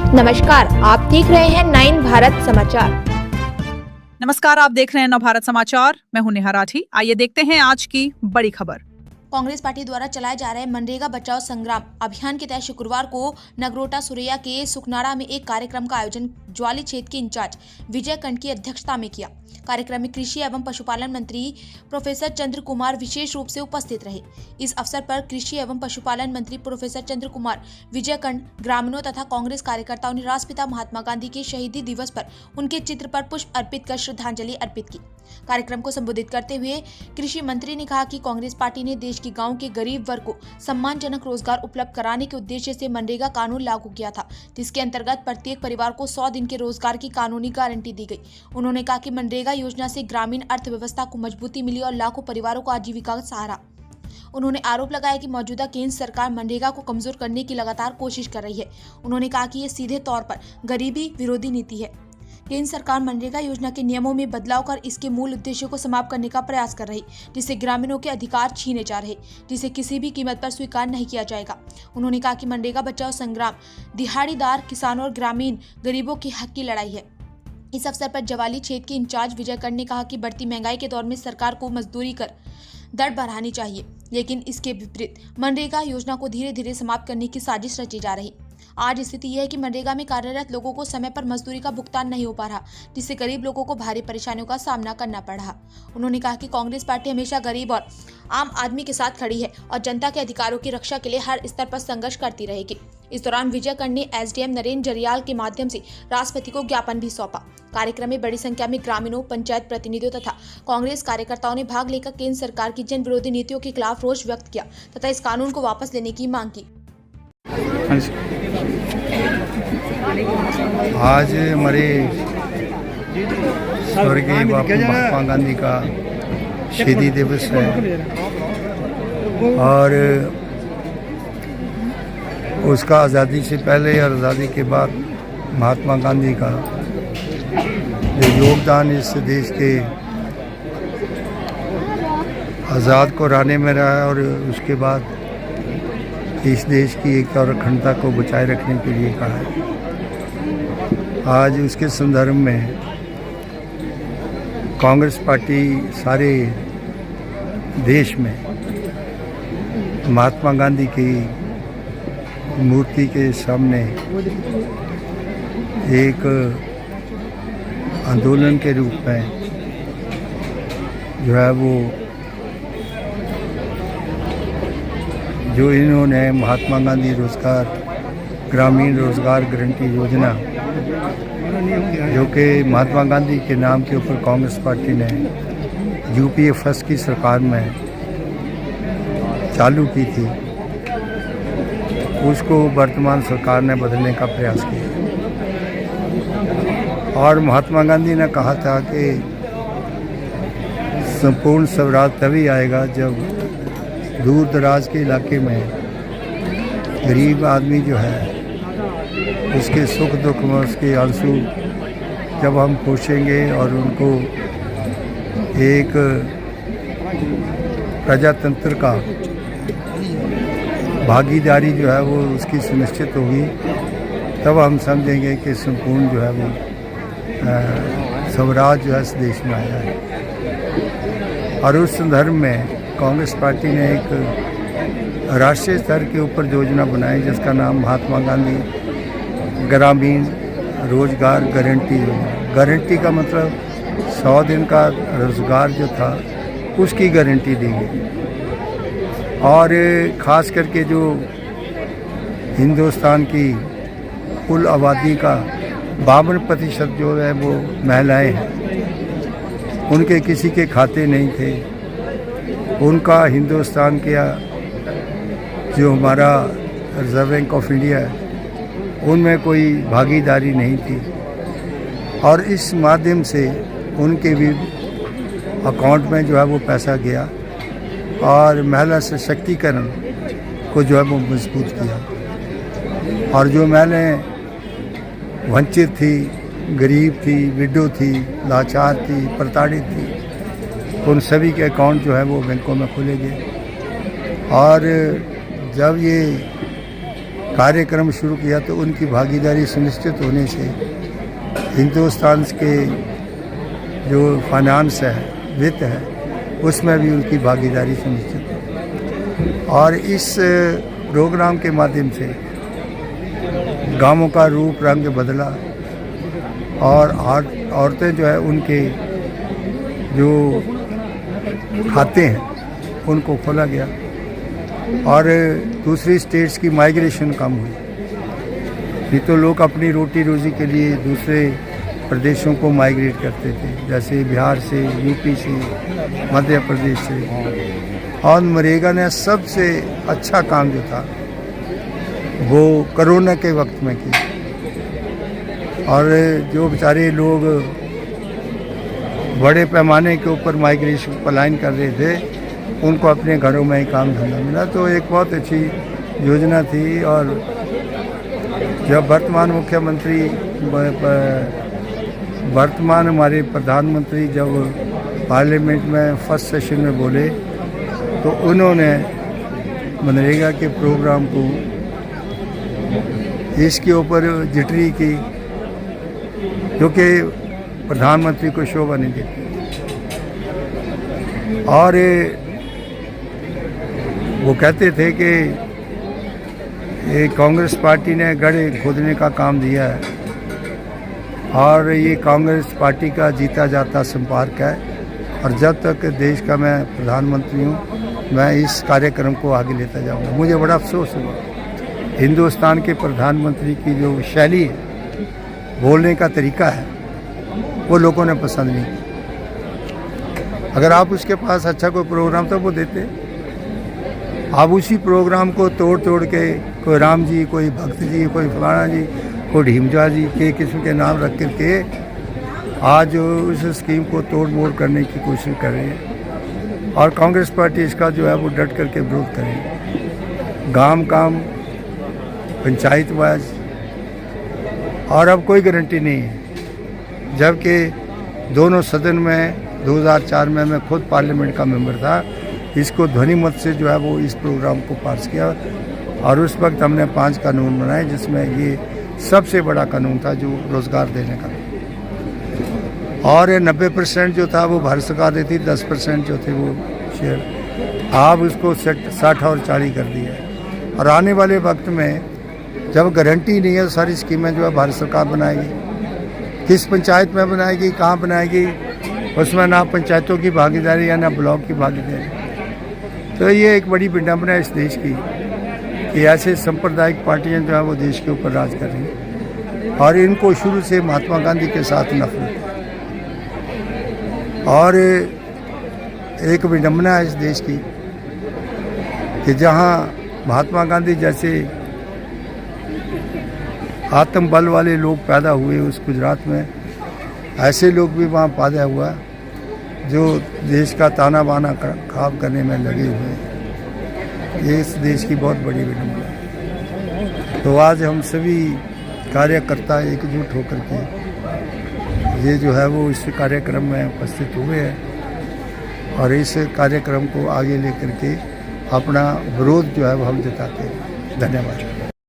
नमस्कार, आप देख रहे हैं 9 भारत समाचार। नमस्कार, आप देख रहे हैं नवभारत समाचार। मैं हूं नेहा राठी। आइए देखते हैं आज की बड़ी खबर। कांग्रेस पार्टी द्वारा चलाए जा रहे मनरेगा बचाओ संग्राम अभियान के तहत शुक्रवार को नगरोटा सुरैया के सुखनाड़ा में एक कार्यक्रम का आयोजन ज्वाली क्षेत्र के इंचार्ज विजय कंठ की अध्यक्षता में किया। कार्यक्रम में कृषि एवं पशुपालन मंत्री प्रोफेसर चंद्र कुमार विशेष रूप से उपस्थित रहे। इस अवसर पर कृषि एवं पशुपालन मंत्री प्रोफेसर चंद्र कुमार विजय कंठ, ग्रामीणों तथा कांग्रेस कार्यकर्ताओं ने राष्ट्रपिता महात्मा गांधी के शहीदी दिवस पर उनके चित्र पर पुष्प अर्पित कर श्रद्धांजलि अर्पित की। कार्यक्रम को संबोधित करते हुए कृषि मंत्री ने कहा कि कांग्रेस पार्टी ने देश के गांव के गरीब वर्ग को सम्मानजनक रोजगार उपलब्ध कराने के उद्देश्य से मनरेगा कानून लागू किया था, जिसके अंतर्गत प्रत्येक परिवार को 100 दिन के रोजगार की कानूनी गारंटी दी गई। उन्होंने कहा कि मनरेगा योजना से ग्रामीण अर्थव्यवस्था को मजबूती मिली और लाखों परिवारों को आजीविका का सहारा। उन्होंने आरोप लगाया कि मौजूदा केंद्र सरकार मनरेगा को कमजोर करने की लगातार कोशिश कर रही है। उन्होंने कहा कि यह सीधे तौर पर गरीबी विरोधी नीति है। केंद्र सरकार मनरेगा योजना के नियमों में बदलाव कर इसके मूल उद्देश्य को समाप्त करने का प्रयास कर रही, जिससे ग्रामीणों के अधिकार छीने जा रहे, जिसे किसी भी कीमत पर स्वीकार नहीं किया जाएगा। उन्होंने कहा कि मनरेगा बचाओ संग्राम दिहाड़ीदार, किसानों और ग्रामीण गरीबों के हक की लड़ाई है। इस अवसर पर ज्वाली क्षेत्र के इंचार्ज विजय कंठ ने कहा कि बढ़ती महंगाई के दौर में सरकार को मजदूरी कर दर बढ़ानी चाहिए, लेकिन इसके विपरीत मनरेगा योजना को धीरे धीरे समाप्त करने की साजिश रची जा रही। आज स्थिति यह है कि मनरेगा में कार्यरत लोगों को समय पर मजदूरी का भुगतान नहीं हो पा रहा, जिससे गरीब लोगों को भारी परेशानियों का सामना करना पड़ रहा। उन्होंने कहा कि कांग्रेस पार्टी हमेशा गरीब और आम आदमी के साथ खड़ी है और जनता के अधिकारों की रक्षा के लिए हर स्तर पर संघर्ष करती रहेगी। इस दौरान विजय कंठ ने एसडीएम नरेंद्र जरियाल के माध्यम से राष्ट्रपति को ज्ञापन भी सौंपा। कार्यक्रम में बड़ी संख्या में ग्रामीणों, पंचायत प्रतिनिधियों तथा कांग्रेस कार्यकर्ताओं ने भाग लेकर केंद्र सरकार की जन विरोधी नीतियों के खिलाफ रोष व्यक्त किया तथा इस कानून को वापस लेने की मांग की। आज हमारे स्वर्गीय बापू महात्मा गांधी का शहीदी दिवस है और उसका आज़ादी से पहले और आज़ादी के बाद महात्मा गांधी का जो योगदान इस देश के आज़ाद को रहने में रहा है और उसके बाद इस देश की एकता और अखंडता को बचाए रखने के लिए कहा है। आज उसके संदर्भ में कांग्रेस पार्टी सारे देश में महात्मा गांधी की मूर्ति के सामने एक आंदोलन के रूप में जो है वो जो इन्होंने महात्मा गांधी ग्रामीण रोजगार गारंटी योजना जो कि महात्मा गांधी के नाम के ऊपर कांग्रेस पार्टी ने यूपीए फर्स्ट की सरकार में चालू की थी, उसको वर्तमान सरकार ने बदलने का प्रयास किया। और महात्मा गांधी ने कहा था कि संपूर्ण स्वराज तभी आएगा जब दूर दराज के इलाके में गरीब आदमी जो है उसके सुख दुख में उसके आंसू जब हम पोछेंगे और उनको एक प्रजातंत्र का भागीदारी जो है वो उसकी सुनिश्चित होगी, तब हम समझेंगे कि संपूर्ण जो है वो स्वराज जो है इस देश में आया है। और उस संदर्भ में कांग्रेस पार्टी ने एक राष्ट्रीय स्तर के ऊपर योजना बनाई जिसका नाम महात्मा गांधी ग्रामीण रोजगार गारंटी योजना। गारंटी का मतलब 100 दिन का रोजगार जो था उसकी गारंटी दी गई। और ख़ास करके जो हिंदुस्तान की कुल आबादी का 52% जो है वो महिलाएं हैं, उनके किसी के खाते नहीं थे। उनका हिंदुस्तान का जो हमारा रिजर्व बैंक ऑफ इंडिया है उनमें कोई भागीदारी नहीं थी और इस माध्यम से उनके भी अकाउंट में जो है वो पैसा गया और महिला सशक्तिकरण को जो है वो मजबूत किया। और जो महिलाएं वंचित थी, गरीब थी, विडो थी, लाचार थी, प्रताड़ित थी, उन सभी के अकाउंट जो है वो बैंकों में खोले गए। और जब ये कार्यक्रम शुरू किया तो उनकी भागीदारी सुनिश्चित होने से हिंदुस्तान के जो फाइनेंस है, वित्त है, उसमें भी उनकी भागीदारी सुनिश्चित है। और इस प्रोग्राम के माध्यम से गांवों का रूप रंग बदला और औरतें जो है उनके जो खाते हैं उनको खोला गया और दूसरी स्टेट्स की माइग्रेशन कम हुई। नहीं तो लोग अपनी रोटी रोजी के लिए दूसरे प्रदेशों को माइग्रेट करते थे, जैसे बिहार से, यूपी से, मध्य प्रदेश से। और मनरेगा ने सबसे अच्छा काम जो था वो कोरोना के वक्त में किया। और जो बेचारे लोग बड़े पैमाने के ऊपर माइग्रेशन पलायन कर रहे थे, उनको अपने घरों में ही काम धंधा मिला। तो एक बहुत अच्छी योजना थी। और जब वर्तमान मुख्यमंत्री, वर्तमान हमारे प्रधानमंत्री जब पार्लियामेंट में फर्स्ट सेशन में बोले तो उन्होंने मनरेगा के प्रोग्राम को इसके ऊपर जिटरी की, जो कि प्रधानमंत्री को शोभा नहीं देती। और वो कहते थे कि ये कांग्रेस पार्टी ने गड्ढे खोदने का काम दिया है और ये कांग्रेस पार्टी का जीता जाता संपर्क है। और जब तक देश का मैं प्रधानमंत्री हूँ, मैं इस कार्यक्रम को आगे लेता जाऊँगा। मुझे बड़ा अफसोस हुआ, हिंदुस्तान के प्रधानमंत्री की जो शैली है, बोलने का तरीका है, वो लोगों ने पसंद नहीं किया। अगर आप उसके पास अच्छा कोई प्रोग्राम तो वो देते, आप उसी प्रोग्राम को तोड़ तोड़ के कोई राम जी, कोई भक्त जी, कोई फलाना जी, कोई ढीमजा जी के किस्म के नाम रख करके आज उस स्कीम को तोड़ मोड़ करने की कोशिश कर रही है। और कांग्रेस पार्टी इसका जो है वो डट करके विरोध करेगी। गांव काम, पंचायत वाइज, और अब कोई गारंटी नहीं है। जबकि दोनों सदन में 2004 में मैं खुद पार्लियामेंट का मेंबर था, इसको ध्वनि मत से जो है वो इस प्रोग्राम को पास किया। और उस वक्त हमने 5 कानून बनाए, जिसमें ये सबसे बड़ा कानून था जो रोज़गार देने का। और 90% जो था वो भारत सरकार देती, 10% जो थे वो शेयर। आप उसको 60 और 40 कर दिया है। और आने वाले वक्त में जब गारंटी नहीं है, सारी स्कीमें जो है भारत सरकार बनाएगी। किस पंचायत में बनाएगी, कहाँ बनाएगी, उसमें ना पंचायतों की भागीदारी है ना ब्लॉक की भागीदारी। तो ये एक बड़ी विडंबना है इस देश की कि ऐसे सांप्रदायिक पार्टियां जो है वो देश के ऊपर राज कर रही हैं। और इनको शुरू से महात्मा गांधी के साथ नफरत है। और एक विडंबना है इस देश की कि जहां महात्मा गांधी जैसे आत्मबल वाले लोग पैदा हुए उस गुजरात में, ऐसे लोग भी वहाँ पैदा हुआ जो देश का ताना बाना खराब करने में लगे हुए हैं। ये इस देश की बहुत बड़ी विडंबना है। तो आज हम सभी कार्यकर्ता एकजुट होकर के ये जो है वो इस कार्यक्रम में उपस्थित हुए हैं और इस कार्यक्रम को आगे लेकर के अपना विरोध जो है वो हम जताते हैं। धन्यवाद।